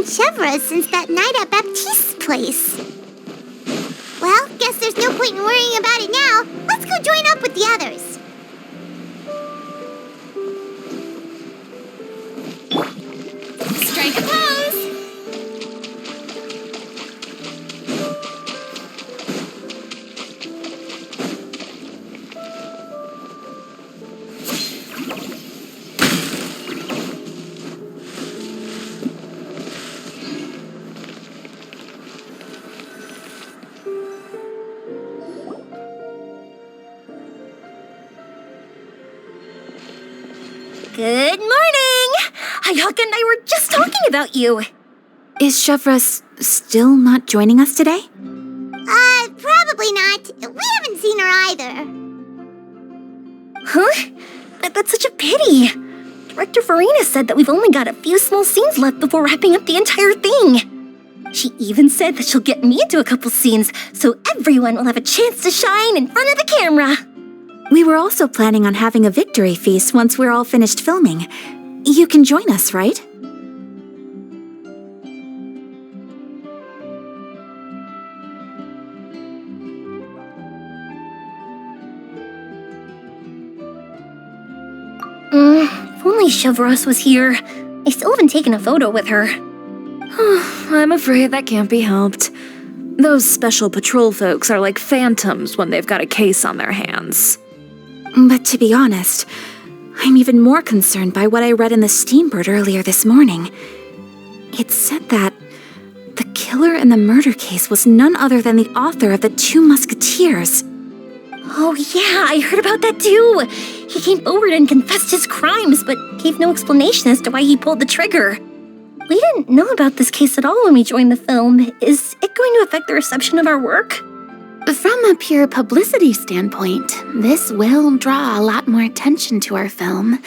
Chevra since that night at Baptiste's place. Well, guess there's no point in worrying about it now. Let's go join up with the others. Strike a pose! Good morning! Ayaka and I were just talking about you. Is Chevra still not joining us today? Probably not. We haven't seen her either. Huh? That's such a pity. Director Farina said that we've only got a few small scenes left before wrapping up the entire thing. She even said that she'll get me into a couple scenes so everyone will have a chance to shine in front of the camera. We were also planning on having a victory feast once we're all finished filming. You can join us, right? If only Chevros was here. I still haven't taken a photo with her. I'm afraid that can't be helped. Those special patrol folks are like phantoms when they've got a case on their hands. But to be honest, I'm even more concerned by what I read in the Steambird earlier this morning. It said that the killer in the murder case was none other than the author of the Two Musketeers. Oh yeah, I heard about that too. He came forward and confessed his crimes, but gave no explanation as to why he pulled the trigger. We didn't know about this case at all when we joined the film. Is it going to affect the reception of our work? From a pure publicity standpoint, this will draw a lot more attention to our film.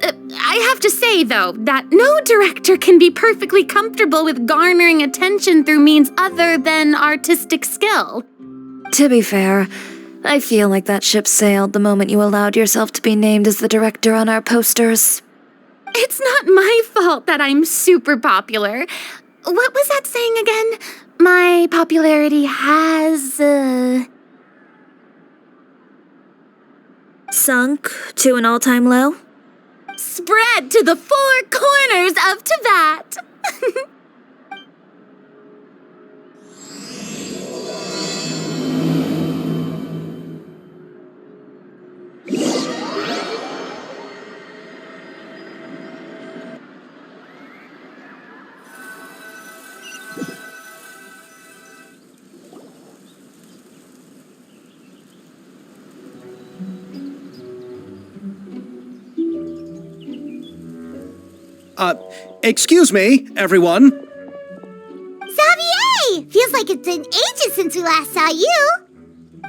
I have to say, though, that no director can be perfectly comfortable with garnering attention through means other than artistic skill. To be fair, I feel like that ship sailed the moment you allowed yourself to be named as the director on our posters. It's not my fault that I'm super popular. What was that saying again? My popularity has, Sunk to an all-time low? spread to the four corners of Teyvat. Excuse me, everyone. Xavier! Feels like it's been ages since we last saw you.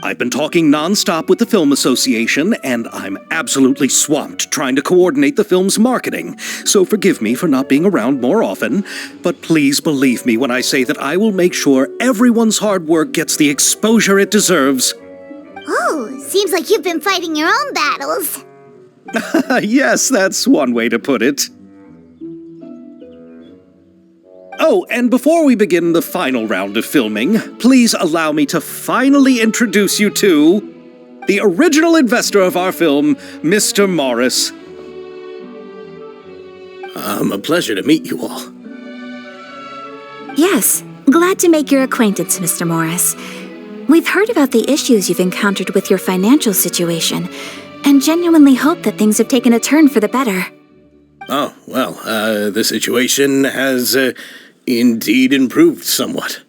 I've been talking nonstop with the Film Association, and I'm absolutely swamped trying to coordinate the film's marketing. So forgive me for not being around more often, but please believe me when I say that I will make sure everyone's hard work gets the exposure it deserves. Oh, seems like you've been fighting your own battles. Yes, that's one way to put it. Oh, and before we begin the final round of filming, please allow me to finally introduce you to the original investor of our film, Mr. Morris. A pleasure to meet you all. Yes, glad to make your acquaintance, Mr. Morris. We've heard about the issues you've encountered with your financial situation, and genuinely hope that things have taken a turn for the better. Oh, well, the situation has indeed improved somewhat.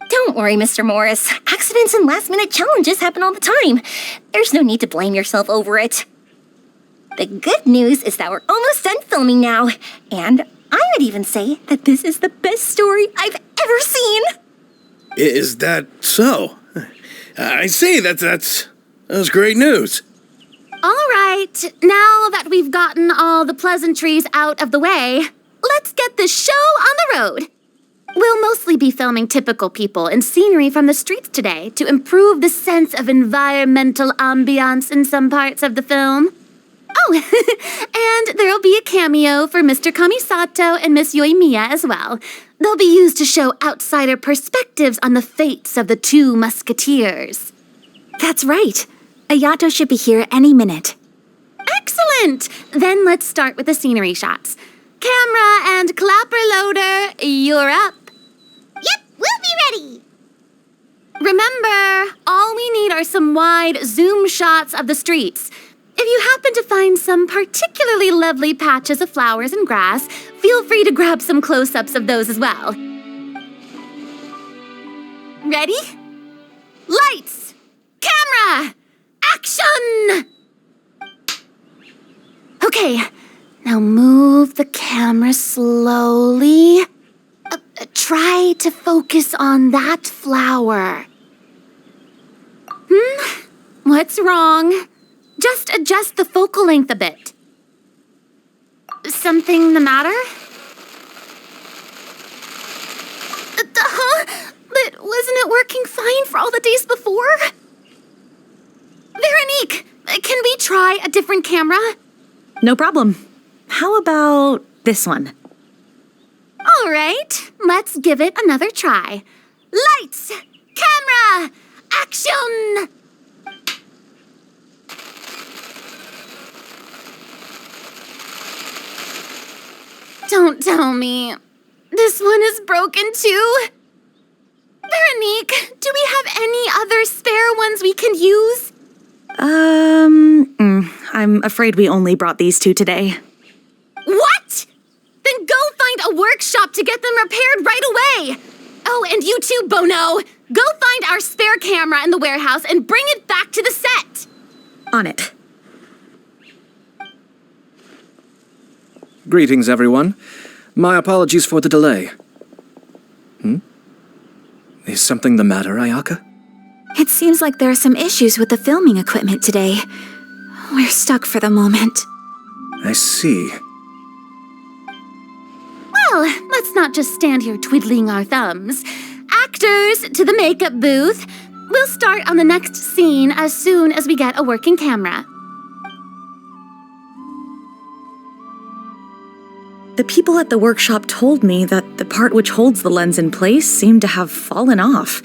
Don't worry, Mr. Morris. Accidents and last-minute challenges happen all the time. There's no need to blame yourself over it. The good news is that we're almost done filming now, and I would even say that this is the best story I've ever seen. Is that so? I see, that's great news. All right, now that we've gotten all the pleasantries out of the way, let's get this show on the road. We'll mostly be filming typical people and scenery from the streets today to improve the sense of environmental ambiance in some parts of the film. Oh, and there'll be a cameo for Mr. Kamisato and Miss Yoimiya as well. They'll be used to show outsider perspectives on the fates of the two musketeers. That's right. Ayato should be here any minute. Excellent! Then let's start with the scenery shots. Camera and clapper loader, you're up. Yep, we'll be ready. Remember, all we need are some wide zoom shots of the streets. If you happen to find some particularly lovely patches of flowers and grass, feel free to grab some close-ups of those as well. Ready? Lights! Camera! Action! Okay, now move the camera slowly. Try to focus on that flower. What's wrong? Just adjust the focal length a bit. Something the matter? But wasn't it working fine for all the days before? Veronique, can we try a different camera? No problem. How about this one? All right, let's give it another try. Lights! Camera! Action! Don't tell me. This one is broken too? Veronique, do we have any other spare ones we can use? I'm afraid we only brought these two today. What? Then go find a workshop to get them repaired right away. Oh, and you too, Bono. Go find our spare camera in the warehouse and bring it back to the set. On it. Greetings, everyone. My apologies for the delay. Is something the matter, Ayaka? It seems like there are some issues with the filming equipment today. We're stuck for the moment. I see. Well, let's not just stand here twiddling our thumbs. Actors, to the makeup booth. We'll start on the next scene as soon as we get a working camera. The people at the workshop told me that the part which holds the lens in place seemed to have fallen off.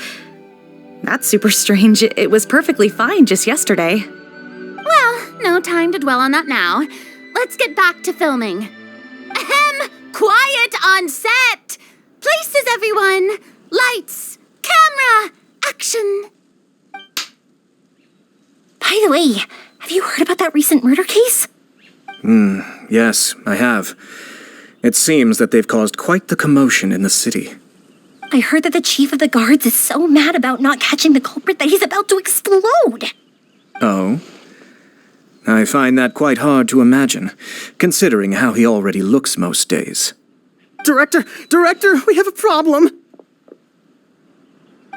That's super strange. It was perfectly fine just yesterday. Well, no time to dwell on that now. Let's get back to filming. Ahem! Quiet on set! Places, everyone! Lights! Camera! Action! By the way, have you heard about that recent murder case? Yes, I have. It seems that they've caused quite the commotion in the city. I heard that the chief of the guards is so mad about not catching the culprit that he's about to explode. Oh? I find that quite hard to imagine, considering how he already looks most days. Director, we have a problem.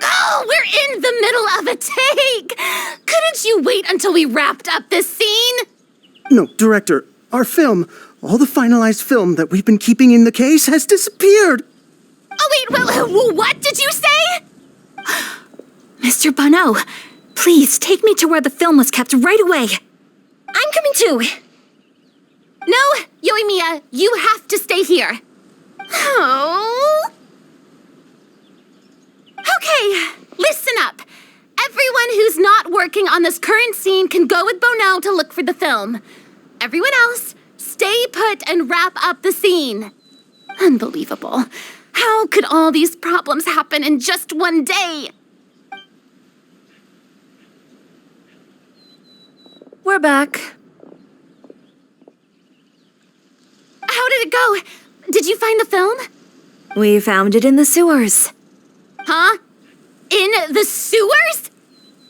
Oh, we're in the middle of a take! Couldn't you wait until we wrapped up this scene? No, Director, our film, all the finalized film that we've been keeping in the case has disappeared. Oh, wait, what did you say? Mr. Bono, please take me to where the film was kept right away. I'm coming too. No, Yoimiya, you have to stay here. Oh. Okay, listen up. Everyone who's not working on this current scene can go with Bono to look for the film. Everyone else, stay put and wrap up the scene. Unbelievable. How could all these problems happen in just one day? We're back. How did it go? Did you find the film? We found it in the sewers. Huh? In the sewers?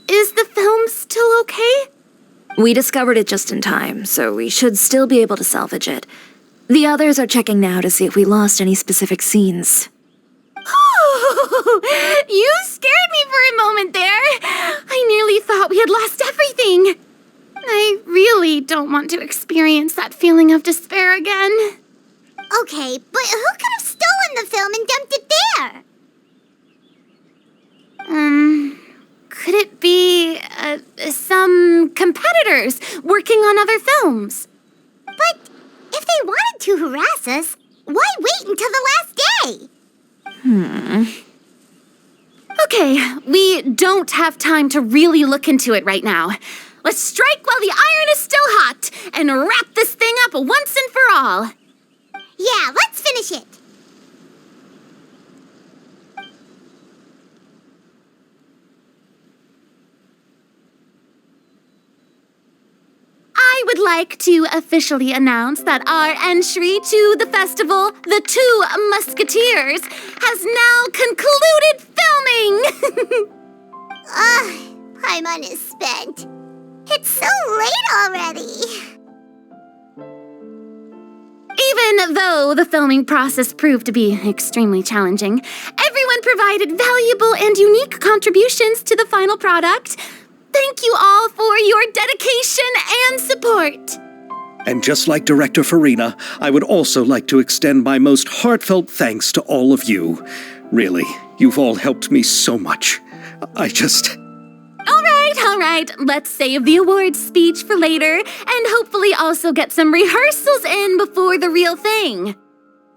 Is the film still okay? We discovered it just in time, so we should still be able to salvage it. The others are checking now to see if we lost any specific scenes. Oh, you scared me for a moment there. I nearly thought we had lost everything. I really don't want to experience that feeling of despair again. Okay, but who could have stolen the film and dumped it there? Could it be some competitors working on other films? But if they wanted to harass us, why wait until the last day? Okay, we don't have time to really look into it right now. Let's strike while the iron is still hot and wrap this thing up once and for all. Yeah, let's finish it. I would like to officially announce that our entry to the festival, The Two Musketeers, has now concluded filming! Paimon is spent. It's so late already. Even though the filming process proved to be extremely challenging, everyone provided valuable and unique contributions to the final product. Thank you all for your dedication and support. And just like Director Farina, I would also like to extend my most heartfelt thanks to all of you. Really, you've all helped me so much. All right, let's save the awards speech for later and hopefully also get some rehearsals in before the real thing.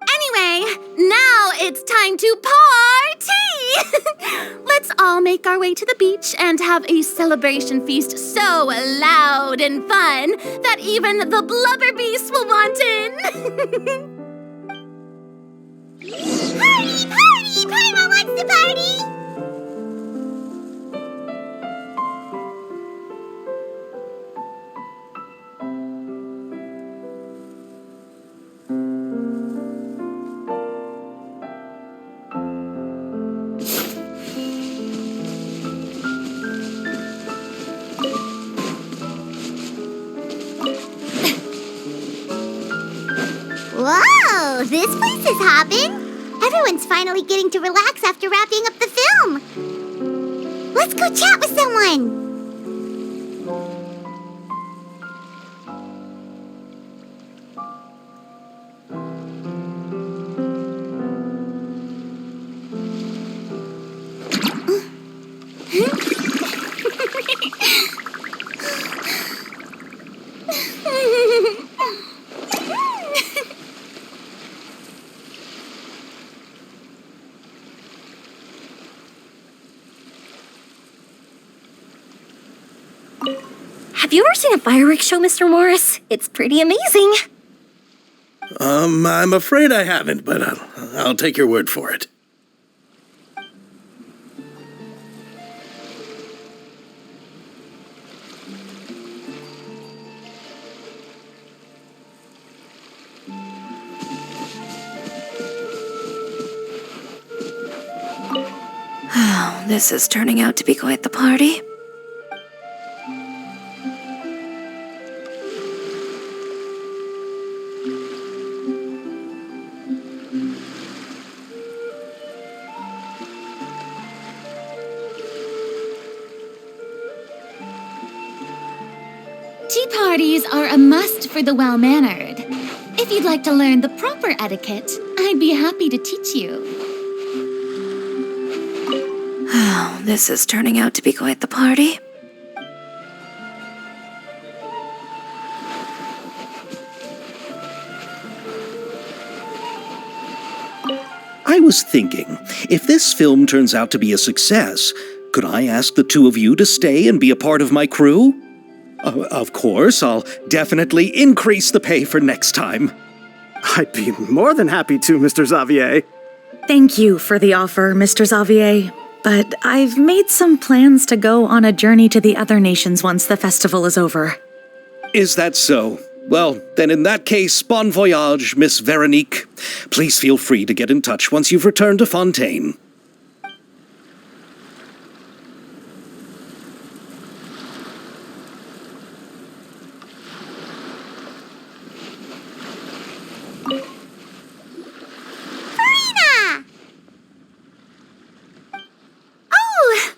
Anyway, now it's time to party! Let's all make our way to the beach and have a celebration feast so loud and fun that even the blubber beast will want in. Party, party! Paimon wants to party! Whoa, this place is hopping. Everyone's finally getting to relax after wrapping up the film. Let's go chat with someone. Have you ever seen a fireworks show, Mr. Morris? It's pretty amazing. I'm afraid I haven't, but I'll take your word for it. This is turning out to be quite the party. Tea parties are a must for the well-mannered. If you'd like to learn the proper etiquette, I'd be happy to teach you. This is turning out to be quite the party. I was thinking, if this film turns out to be a success, could I ask the two of you to stay and be a part of my crew? Of course, I'll definitely increase the pay for next time. I'd be more than happy to, Mr. Xavier. Thank you for the offer, Mr. Xavier. But I've made some plans to go on a journey to the other nations once the festival is over. Is that so? Well, then in that case, bon voyage, Miss Veronique. Please feel free to get in touch once you've returned to Fontaine.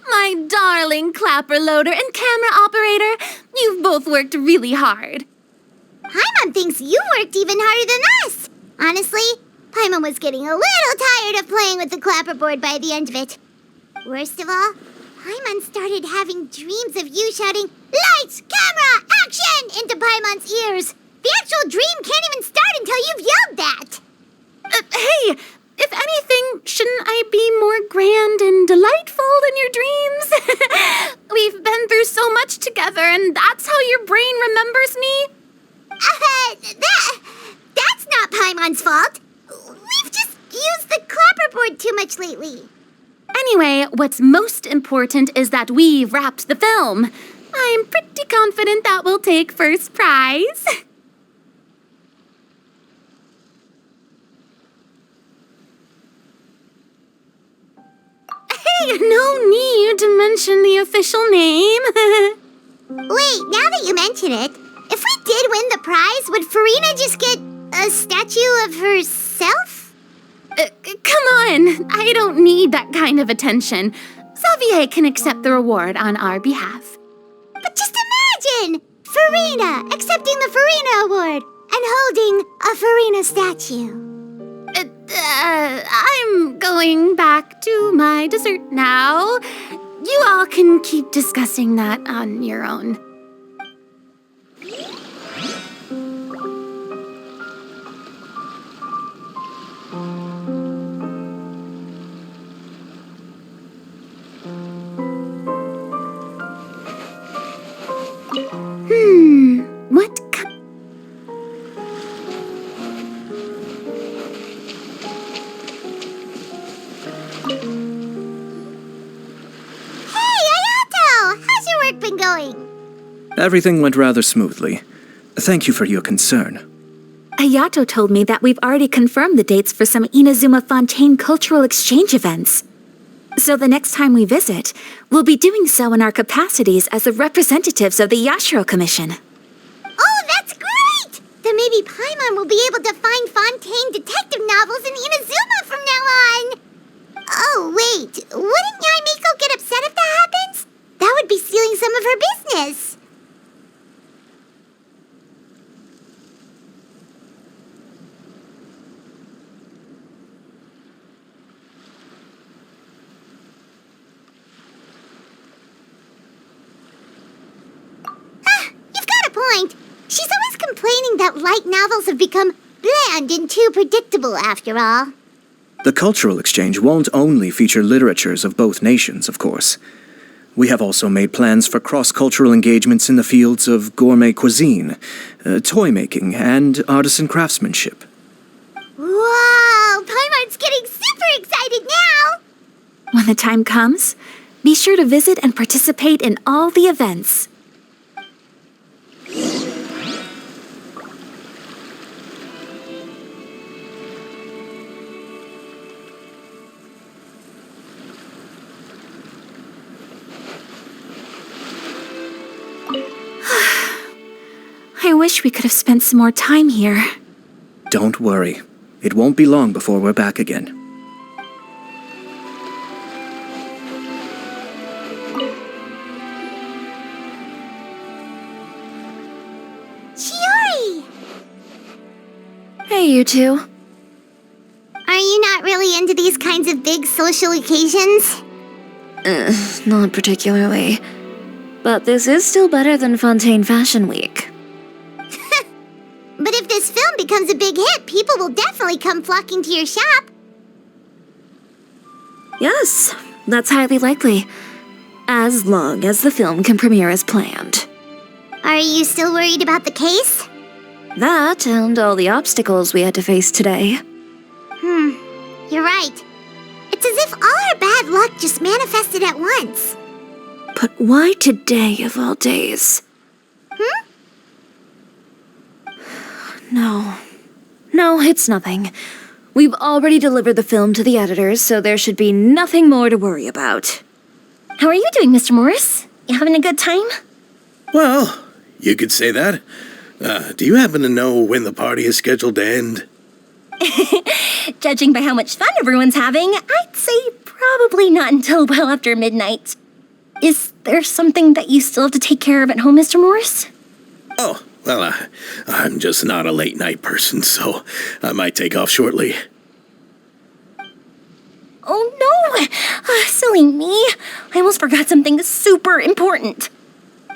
My darling clapper loader and camera operator, you've both worked really hard. Paimon thinks you worked even harder than us. Honestly, Paimon was getting a little tired of playing with the clapperboard by the end of it. Worst of all, Paimon started having dreams of you shouting, "Lights, camera, action!" into Paimon's ears. The actual dream can't even start until you've yelled that. Hey, If anything, shouldn't I be more grand and delightful than your dreams? We've been through so much together, and that's how your brain remembers me? That's not Paimon's fault. We've just used the clapperboard too much lately. Anyway, what's most important is that we've wrapped the film. I'm pretty confident that we'll take first prize. Hey, no need to mention the official name. Wait, now that you mention it, if we did win the prize, would Farina just get a statue of herself? Come on, I don't need that kind of attention. Xavier can accept the reward on our behalf. But just imagine! Farina accepting the Farina Award and holding a Farina statue. I'm going back to my dessert now. You all can keep discussing that on your own. What How's your work been going? Everything went rather smoothly. Thank you for your concern. Ayato told me that we've already confirmed the dates for some Inazuma Fontaine cultural exchange events. So the next time we visit, we'll be doing so in our capacities as the representatives of the Yashiro Commission. Oh, that's great! Then maybe Paimon will be able to find Fontaine detective novels in Inazuma from now on. Oh, wait. Wouldn't Yai Miko get upset if that happens? That would be stealing some of her business. You've got a point. She's always complaining that light novels have become bland and too predictable after all. The cultural exchange won't only feature literatures of both nations, of course. We have also made plans for cross-cultural engagements in the fields of gourmet cuisine, toy making, and artisan craftsmanship. Whoa! Paimon's getting super excited now! When the time comes, be sure to visit and participate in all the events. I wish we could have spent some more time here. Don't worry. It won't be long before we're back again. Chiori! Hey, you two. Are you not really into these kinds of big social occasions? Not particularly. But this is still better than Fontaine Fashion Week. But if this film becomes a big hit, people will definitely come flocking to your shop. Yes, that's highly likely. As long as the film can premiere as planned. Are you still worried about the case? That and all the obstacles we had to face today. You're right. It's as if all our bad luck just manifested at once. But why today of all days? No, it's nothing. We've already delivered the film to the editors, so there should be nothing more to worry about. How are you doing, Mr. Morris? You having a good time? Well, you could say that. Do you happen to know when the party is scheduled to end? Judging by how much fun everyone's having, I'd say probably not until well after midnight. Is there something that you still have to take care of at home, Mr. Morris? Oh, well, I'm just not a late night person, so I might take off shortly. Oh no! Silly me. I almost forgot something super important.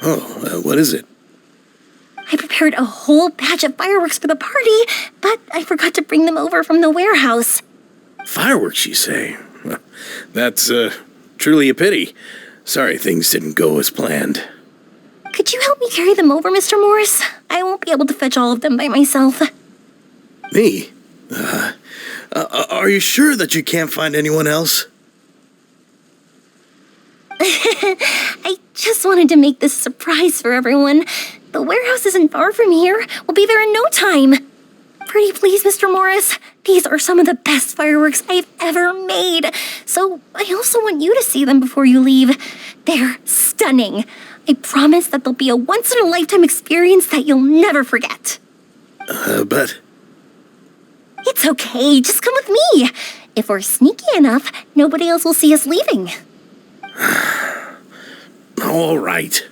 Oh, what is it? I prepared a whole batch of fireworks for the party, but I forgot to bring them over from the warehouse. Fireworks, you say? That's, truly a pity. Sorry things didn't go as planned. Could you help me carry them over, Mr. Morris? I won't be able to fetch all of them by myself. Me? Are you sure that you can't find anyone else? I just wanted to make this a surprise for everyone. The warehouse isn't far from here. We'll be there in no time. Pretty please, Mr. Morris. These are some of the best fireworks I've ever made. So I also want you to see them before you leave. They're stunning. I promise that they'll be a once-in-a-lifetime experience that you'll never forget. But... It's okay. Just come with me. If we're sneaky enough, nobody else will see us leaving. All right.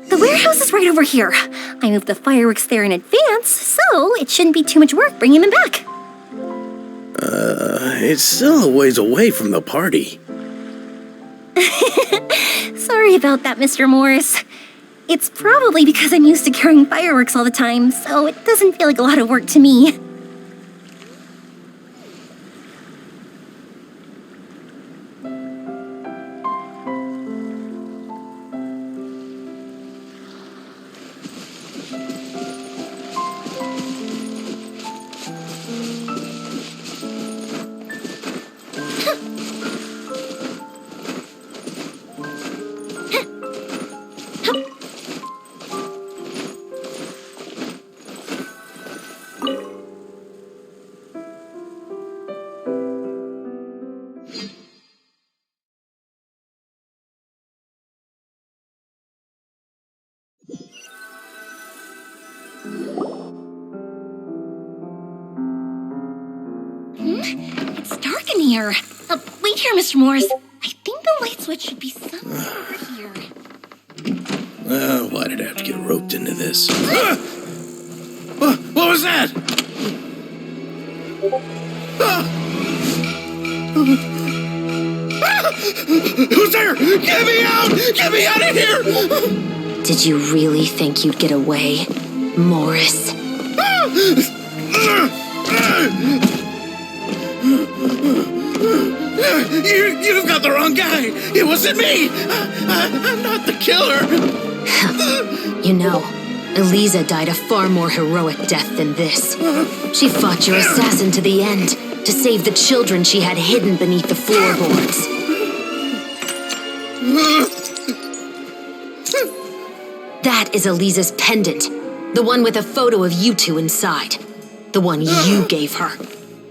The warehouse is right over here. I moved the fireworks there in advance, so it shouldn't be too much work bringing them back. It's still a ways away from the party. Sorry about that, Mr. Morris. It's probably because I'm used to carrying fireworks all the time, so it doesn't feel like a lot of work to me. It's dark in here. Wait here, Mr. Morris. I think the light switch should be somewhere over here. Why did I have to get roped into this? What was that? Who's there? Get me out! Get me out of here! Did you really think you'd get away, Morris? You've got the wrong guy. It wasn't me. I'm not the killer. You know, Eliza died a far more heroic death than this. She fought your assassin to the end to save the children she had hidden beneath the floorboards. That is Eliza's pendant, the one with a photo of you two inside. The one you gave her.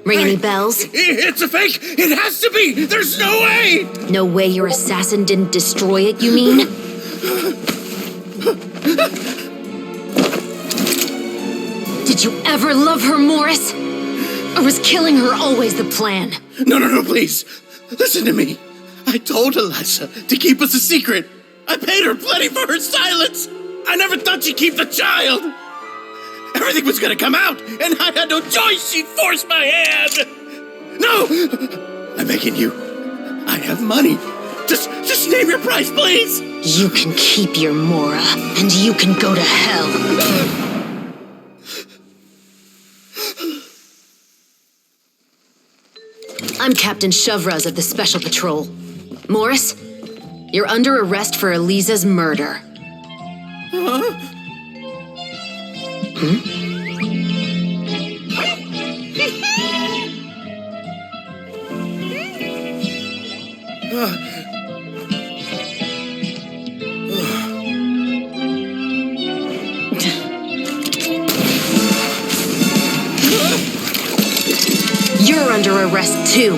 Ring any bells? It's a fake. It has to be. There's no way. No way your assassin didn't destroy it, you mean? Did you ever love her, Morris? Or was killing her always the plan? No, please. Listen to me. I told Eliza to keep us a secret. I paid her plenty for her silence. I never thought she'd keep the child. Everything was gonna come out, and I had no choice. She forced my hand. No! I'm begging you. I have money. Just name your price, please. You can keep your Mora, and you can go to hell. I'm Captain Shovraz of the Special Patrol. Morris, you're under arrest for Eliza's murder. You're under arrest too,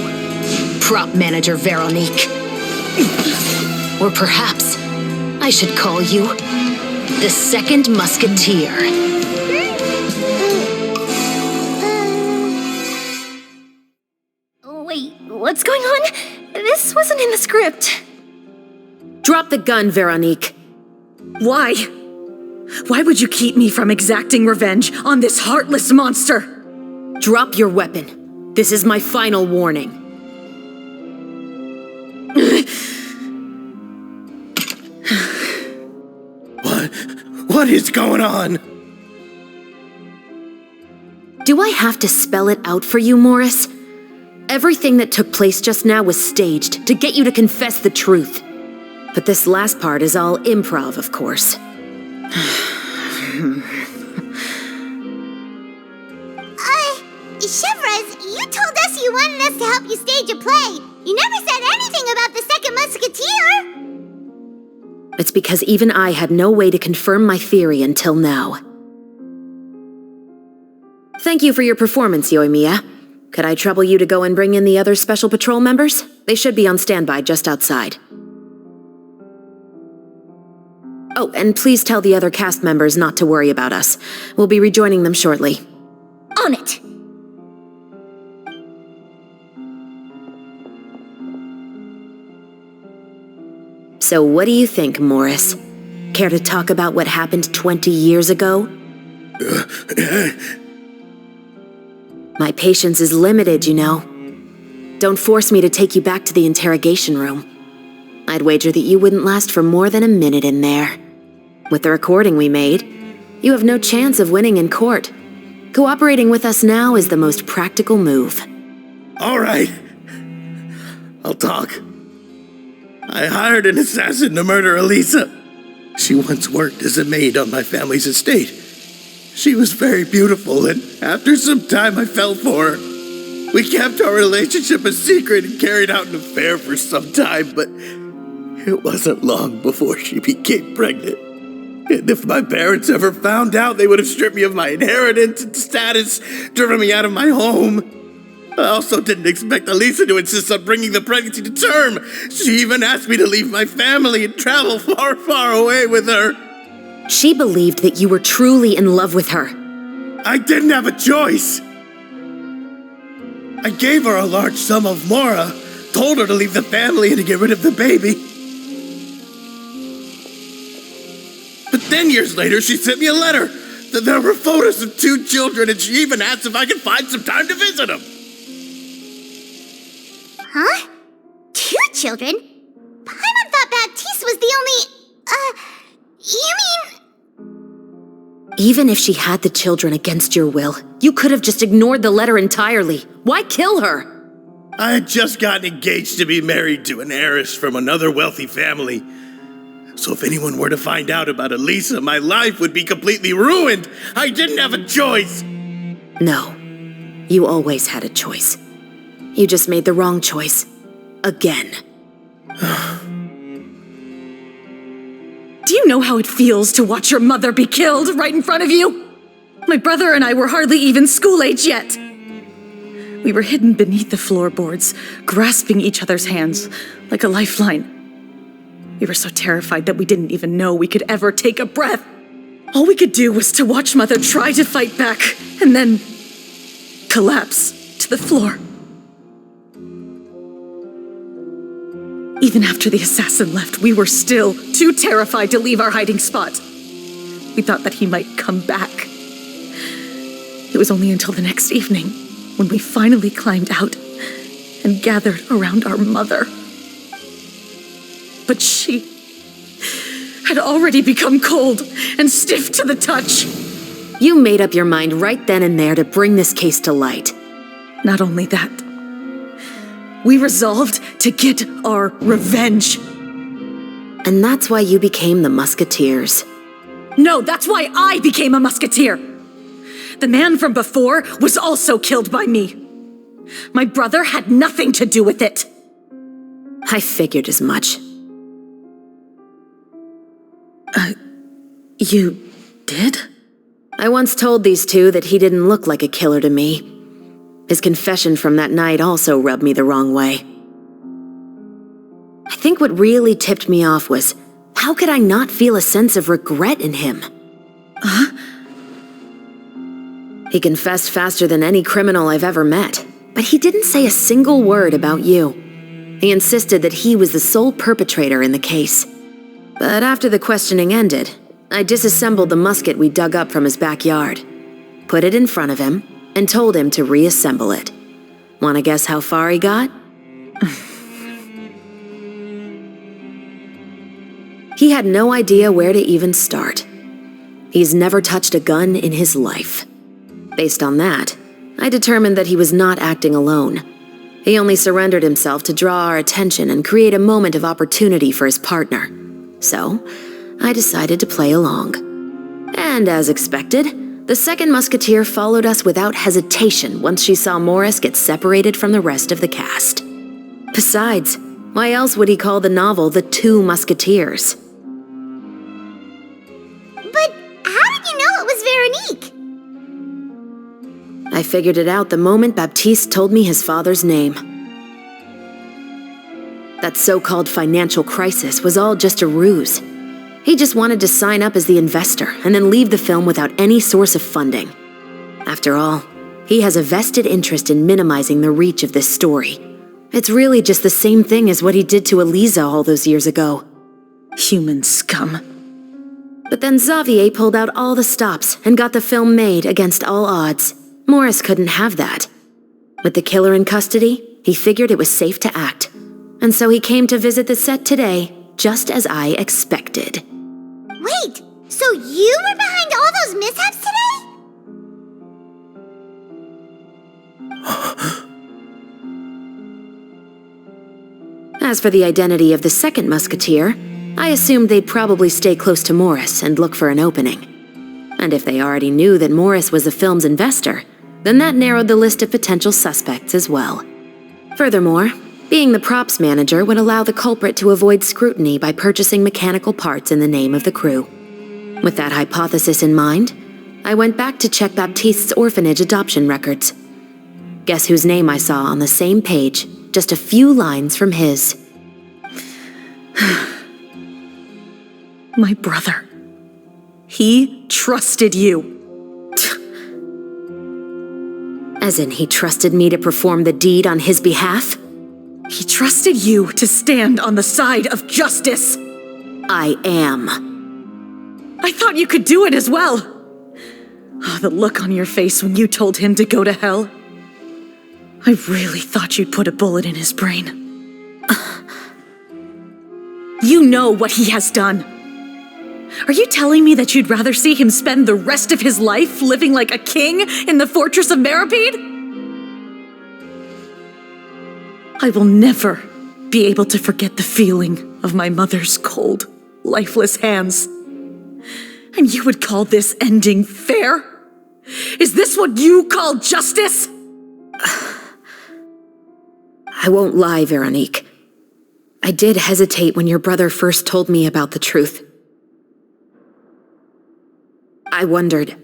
prop manager Veronique. Or perhaps I should call you the Second Musketeer. Wait, what's going on? This wasn't in the script. Drop the gun, Veronique. Why? Why would you keep me from exacting revenge on this heartless monster? Drop your weapon. This is my final warning. What is going on? Do I have to spell it out for you, Morris? Everything that took place just now was staged to get you to confess the truth. But this last part is all improv, of course. Chevrolet, you told us you wanted us to help you stage a play. You never said anything about the Second Musketeer. It's because even I had no way to confirm my theory until now. Thank you for your performance, Yoimiya. Could I trouble you to go and bring in the other Special Patrol members? They should be on standby just outside. Oh, and please tell the other cast members not to worry about us. We'll be rejoining them shortly. On it! So what do you think, Morris? Care to talk about what happened 20 years ago? My patience is limited, you know. Don't force me to take you back to the interrogation room. I'd wager that you wouldn't last for more than a minute in there. With the recording we made, you have no chance of winning in court. Cooperating with us now is the most practical move. All right. I'll talk. I hired an assassin to murder Elisa. She once worked as a maid on my family's estate. She was very beautiful, and after some time I fell for her. We kept our relationship a secret and carried out an affair for some time, but it wasn't long before she became pregnant. And if my parents ever found out, they would have stripped me of my inheritance and status, driven me out of my home. I also didn't expect Elisa to insist on bringing the pregnancy to term. She even asked me to leave my family and travel far, far away with her. She believed that you were truly in love with her. I didn't have a choice. I gave her a large sum of mora, told her to leave the family and to get rid of the baby. But then years later, she sent me a letter. There were photos of 2 children, and she even asked if I could find some time to visit them. Huh? 2 children? Paimon thought Baptiste was the only... you mean... Even if she had the children against your will, you could have just ignored the letter entirely. Why kill her? I had just gotten engaged to be married to an heiress from another wealthy family. So if anyone were to find out about Elisa, my life would be completely ruined. I didn't have a choice. No, you always had a choice. You just made the wrong choice. Again. Do you know how it feels to watch your mother be killed right in front of you? My brother and I were hardly even school age yet. We were hidden beneath the floorboards, grasping each other's hands like a lifeline. We were so terrified that we didn't even know we could ever take a breath. All we could do was to watch Mother try to fight back and then collapse to the floor. Even after the assassin left, we were still too terrified to leave our hiding spot. We thought that he might come back. It was only until the next evening when we finally climbed out and gathered around our mother. But she had already become cold and stiff to the touch. You made up your mind right then and there to bring this case to light. Not only that, we resolved to get our revenge. And that's why you became the Musketeers. No, that's why I became a musketeer. The man from before was also killed by me. My brother had nothing to do with it. I figured as much. You did? I once told these 2 that he didn't look like a killer to me. His confession from that night also rubbed me the wrong way. I think what really tipped me off was, how could I not feel a sense of regret in him? Huh? He confessed faster than any criminal I've ever met, but he didn't say a single word about you. He insisted that he was the sole perpetrator in the case. But after the questioning ended, I disassembled the musket we dug up from his backyard, put it in front of him, and told him to reassemble it. Wanna guess how far he got? He had no idea where to even start. He's never touched a gun in his life. Based on that, I determined that he was not acting alone. He only surrendered himself to draw our attention and create a moment of opportunity for his partner. So, I decided to play along. And as expected, the second musketeer followed us without hesitation once she saw Morris get separated from the rest of the cast. Besides, why else would he call the novel The Two Musketeers? But how did you know it was Veronique? I figured it out the moment Baptiste told me his father's name. That so-called financial crisis was all just a ruse. He just wanted to sign up as the investor and then leave the film without any source of funding. After all, he has a vested interest in minimizing the reach of this story. It's really just the same thing as what he did to Eliza all those years ago. Human scum. But then Xavier pulled out all the stops and got the film made against all odds. Morris couldn't have that. With the killer in custody, he figured it was safe to act. And so he came to visit the set today, just as I expected. Wait, so you were behind all those mishaps today? As for the identity of the second musketeer, I assumed they'd probably stay close to Morris and look for an opening. And if they already knew that Morris was the film's investor, then that narrowed the list of potential suspects as well. Furthermore, being the props manager would allow the culprit to avoid scrutiny by purchasing mechanical parts in the name of the crew. With that hypothesis in mind, I went back to check Baptiste's orphanage adoption records. Guess whose name I saw on the same page, just a few lines from his. My brother. He trusted you. As in, he trusted me to perform the deed on his behalf? He trusted you to stand on the side of justice. I am. I thought you could do it as well. Oh, the look on your face when you told him to go to hell. I really thought you'd put a bullet in his brain. You know what he has done. Are you telling me that you'd rather see him spend the rest of his life living like a king in the fortress of Meripede? I will never be able to forget the feeling of my mother's cold, lifeless hands. And you would call this ending fair? Is this what you call justice? I won't lie, Veronique. I did hesitate when your brother first told me about the truth. I wondered.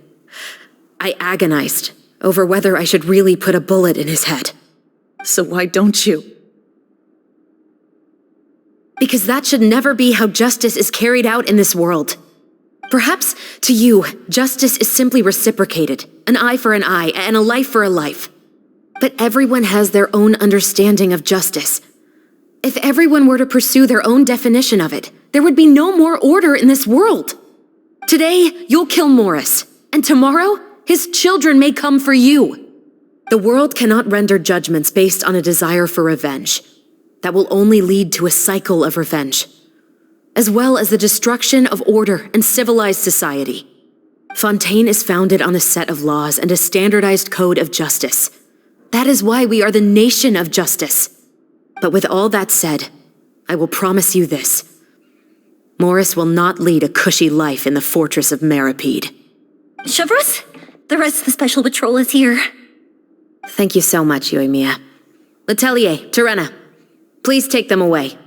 I agonized over whether I should really put a bullet in his head. So why don't you? Because that should never be how justice is carried out in this world. Perhaps, to you, justice is simply reciprocated, an eye for an eye and a life for a life. But everyone has their own understanding of justice. If everyone were to pursue their own definition of it, there would be no more order in this world. Today, you'll kill Morris, and tomorrow, his children may come for you. The world cannot render judgments based on a desire for revenge. That will only lead to a cycle of revenge, as well as the destruction of order and civilized society. Fontaine is founded on a set of laws and a standardized code of justice. That is why we are the nation of justice. But with all that said, I will promise you this. Morris will not lead a cushy life in the fortress of Meripede. Chevreuse, the rest of the special patrol is here. Thank you so much, Yoimiya. Letelier, Terena, please take them away.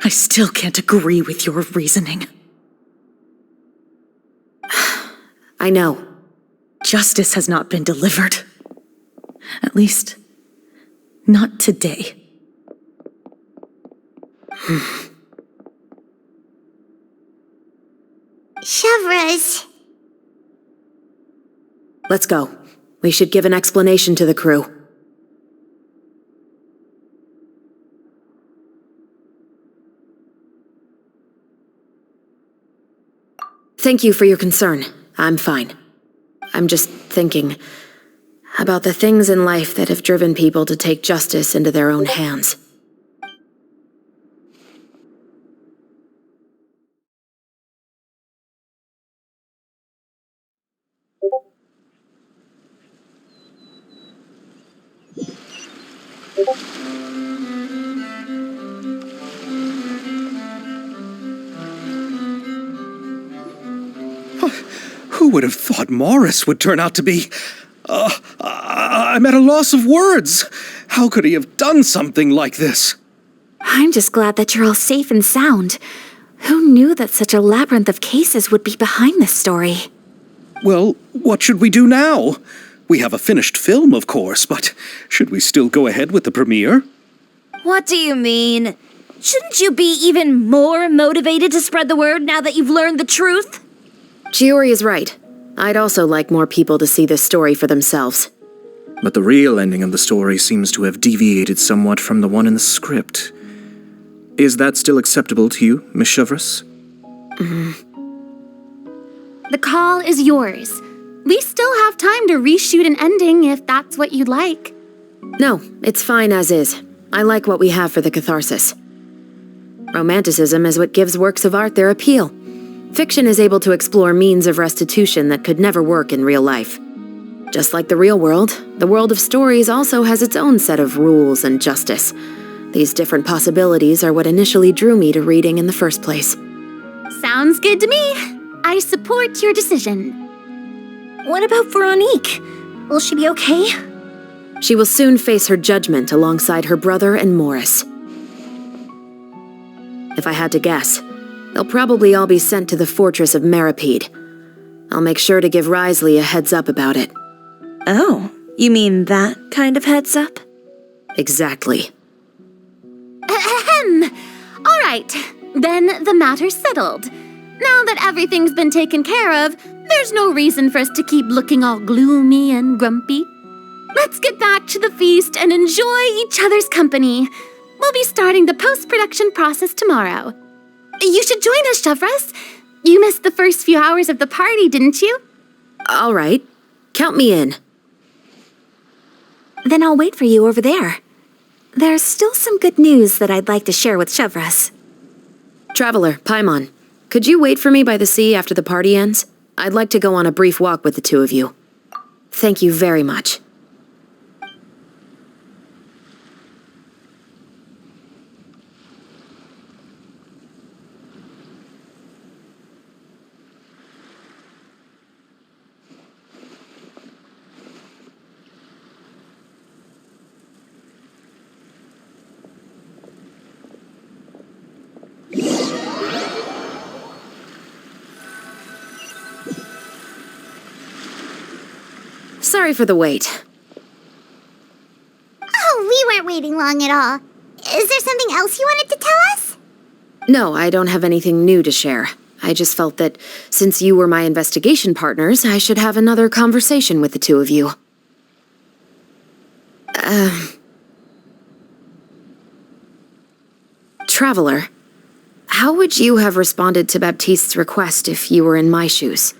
I still can't agree with your reasoning. I know. Justice has not been delivered. At least, not today. Chevreuse. Let's go. We should give an explanation to the crew. Thank you for your concern. I'm fine. I'm just thinking about the things in life that have driven people to take justice into their own hands. Who would have thought Morris would turn out to be... I'm at a loss of words. How could he have done something like this? I'm just glad that you're all safe and sound. Who knew that such a labyrinth of cases would be behind this story? Well, what should we do now? We have a finished film, of course, but should we still go ahead with the premiere? What do you mean? Shouldn't you be even more motivated to spread the word now that you've learned the truth? Chiori is right. I'd also like more people to see this story for themselves. But the real ending of the story seems to have deviated somewhat from the one in the script. Is that still acceptable to you, Miss Chevreuse? The call is yours. We still have time to reshoot an ending if that's what you'd like. No, it's fine as is. I like what we have for the catharsis. Romanticism is what gives works of art their appeal. Fiction is able to explore means of restitution that could never work in real life. Just like the real world, the world of stories also has its own set of rules and justice. These different possibilities are what initially drew me to reading in the first place. Sounds good to me. I support your decision. What about Veronique? Will she be okay? She will soon face her judgment alongside her brother and Morris. If I had to guess, they'll probably all be sent to the fortress of Meripede. I'll make sure to give Risley a heads up about it. Oh, you mean that kind of heads up? Exactly. Ahem. All right, then the matter's settled. Now that everything's been taken care of, there's no reason for us to keep looking all gloomy and grumpy. Let's get back to the feast and enjoy each other's company. We'll be starting the post-production process tomorrow. You should join us, Chevreuse. You missed the first few hours of the party, didn't you? All right. Count me in. Then I'll wait for you over there. There's still some good news that I'd like to share with Chevreuse. Traveler, Paimon, could you wait for me by the sea after the party ends? I'd like to go on a brief walk with the two of you. Thank you very much. Sorry for the wait. Oh, we weren't waiting long at all. Is there something else you wanted to tell us? No, I don't have anything new to share. I just felt that since you were my investigation partners, I should have another conversation with the two of you. Traveler, how would you have responded to Baptiste's request if you were in my shoes?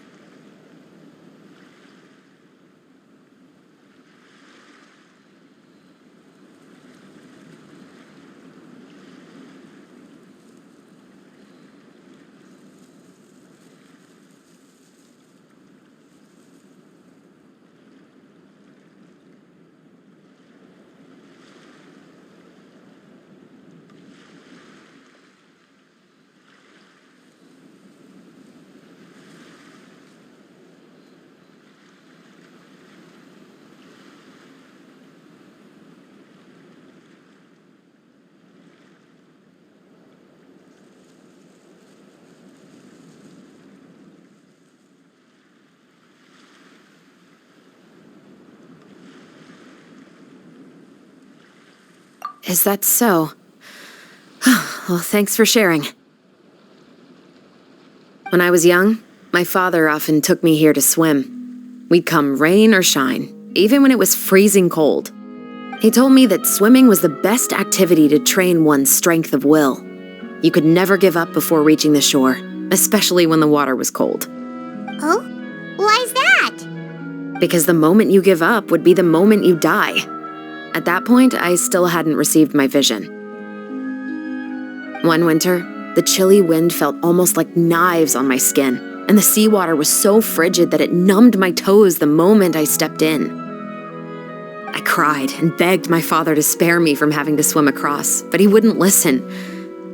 Is that so? Well, thanks for sharing. When I was young, my father often took me here to swim. We'd come rain or shine, even when it was freezing cold. He told me that swimming was the best activity to train one's strength of will. You could never give up before reaching the shore, especially when the water was cold. Oh? Why's that? Because the moment you give up would be the moment you die. At that point, I still hadn't received my vision. One winter, the chilly wind felt almost like knives on my skin, and the seawater was so frigid that it numbed my toes the moment I stepped in. I cried and begged my father to spare me from having to swim across, but he wouldn't listen.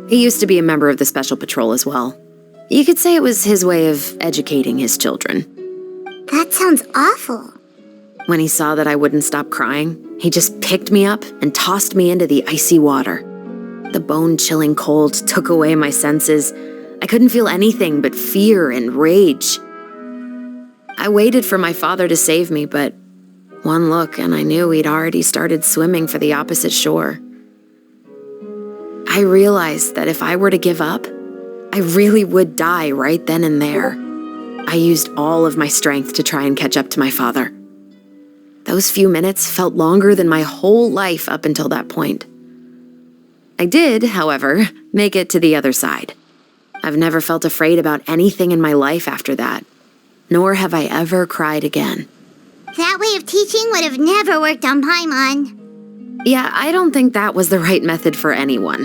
He used to be a member of the Special Patrol as well. You could say it was his way of educating his children. That sounds awful. When he saw that I wouldn't stop crying, he just picked me up and tossed me into the icy water. The bone-chilling cold took away my senses. I couldn't feel anything but fear and rage. I waited for my father to save me, but one look and I knew he'd already started swimming for the opposite shore. I realized that if I were to give up, I really would die right then and there. I used all of my strength to try and catch up to my father. Those few minutes felt longer than my whole life up until that point. I did, however, make it to the other side. I've never felt afraid about anything in my life after that, nor have I ever cried again. That way of teaching would have never worked on Paimon. Yeah, I don't think that was the right method for anyone.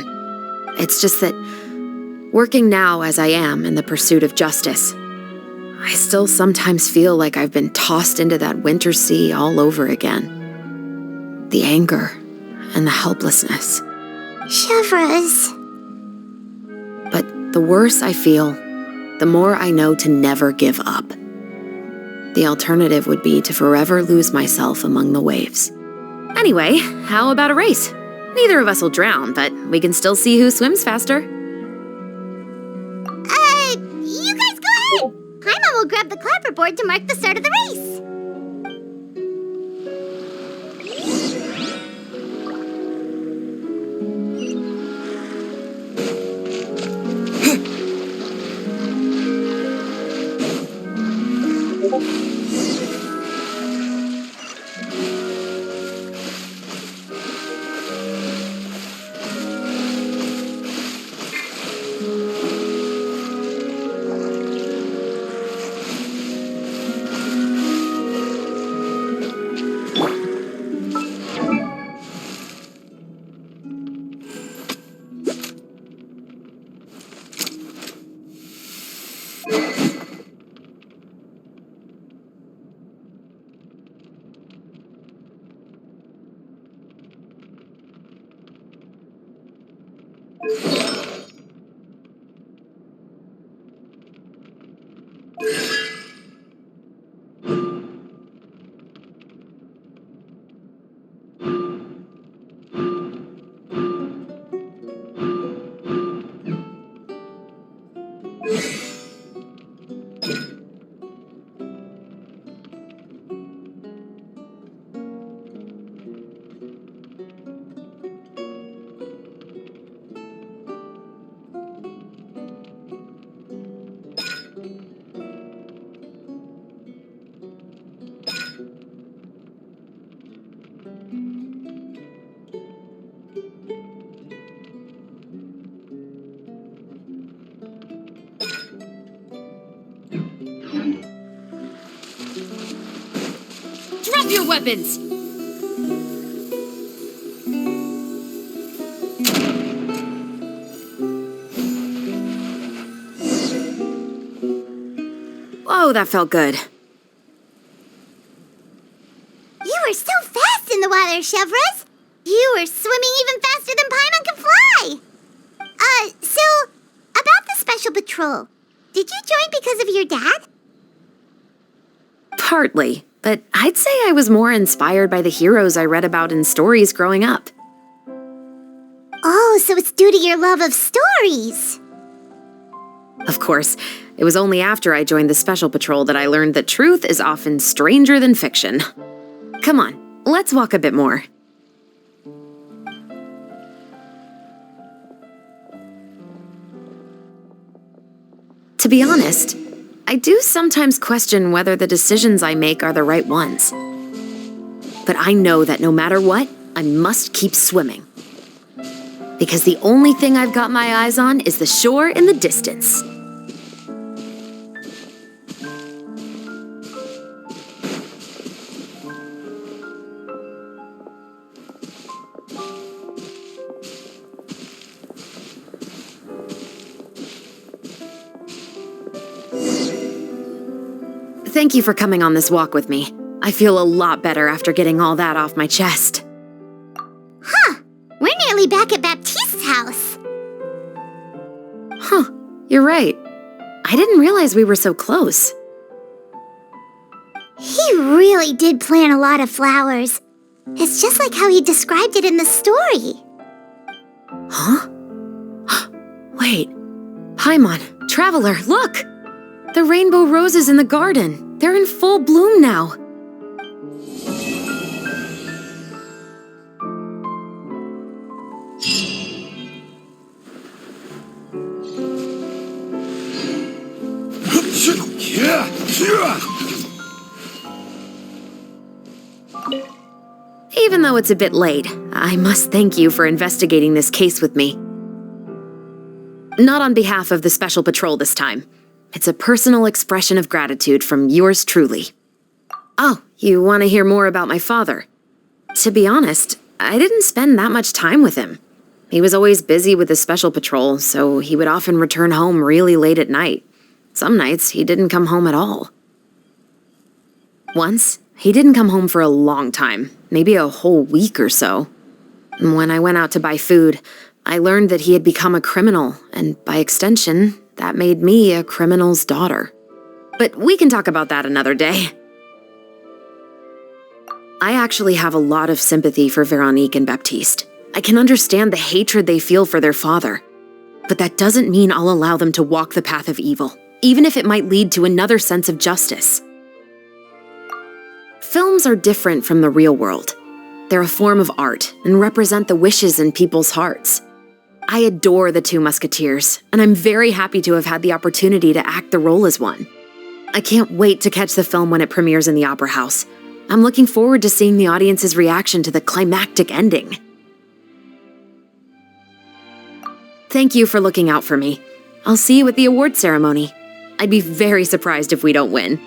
It's just that, working now as I am in the pursuit of justice, I still sometimes feel like I've been tossed into that winter sea all over again. The anger and the helplessness. Chevreuse. But the worse I feel, the more I know to never give up. The alternative would be to forever lose myself among the waves. Anyway, how about a race? Neither of us will drown, but we can still see who swims faster. You guys go ahead! Paimon will grab the clapperboard to mark the start of the race. Drop your weapons! Whoa, that felt good. You were so fast in the water, Chevreuse. You were swimming even faster than Paimon can fly. So, about the Special Patrol, did you join because of your dad? Partly, but I'd say I was more inspired by the heroes I read about in stories growing up. Oh, so it's due to your love of stories. Of course, it was only after I joined the Special Patrol that I learned that truth is often stranger than fiction. Come on, let's walk a bit more. To be honest, I do sometimes question whether the decisions I make are the right ones. But I know that no matter what, I must keep swimming. Because the only thing I've got my eyes on is the shore in the distance. Thank you for coming on this walk with me. I feel a lot better after getting all that off my chest. We're nearly back at Baptiste's house. Huh, you're right. I didn't realize we were so close. He really did plant a lot of flowers. It's just like how he described it in the story. Huh? Wait. Paimon, Traveler, look! The rainbow roses in the garden. They're in full bloom now. Even though it's a bit late, I must thank you for investigating this case with me. Not on behalf of the Special Patrol this time. It's a personal expression of gratitude from yours truly. Oh, you want to hear more about my father? To be honest, I didn't spend that much time with him. He was always busy with the Special Patrol, so he would often return home really late at night. Some nights, he didn't come home at all. Once, he didn't come home for a long time, maybe a whole week or so. When I went out to buy food, I learned that he had become a criminal, and by extension, that made me a criminal's daughter. But we can talk about that another day. I actually have a lot of sympathy for Veronique and Baptiste. I can understand the hatred they feel for their father. But that doesn't mean I'll allow them to walk the path of evil, even if it might lead to another sense of justice. Films are different from the real world. They're a form of art and represent the wishes in people's hearts. I adore the Two Musketeers, and I'm very happy to have had the opportunity to act the role as one. I can't wait to catch the film when it premieres in the Opera House. I'm looking forward to seeing the audience's reaction to the climactic ending. Thank you for looking out for me. I'll see you at the award ceremony. I'd be very surprised if we don't win.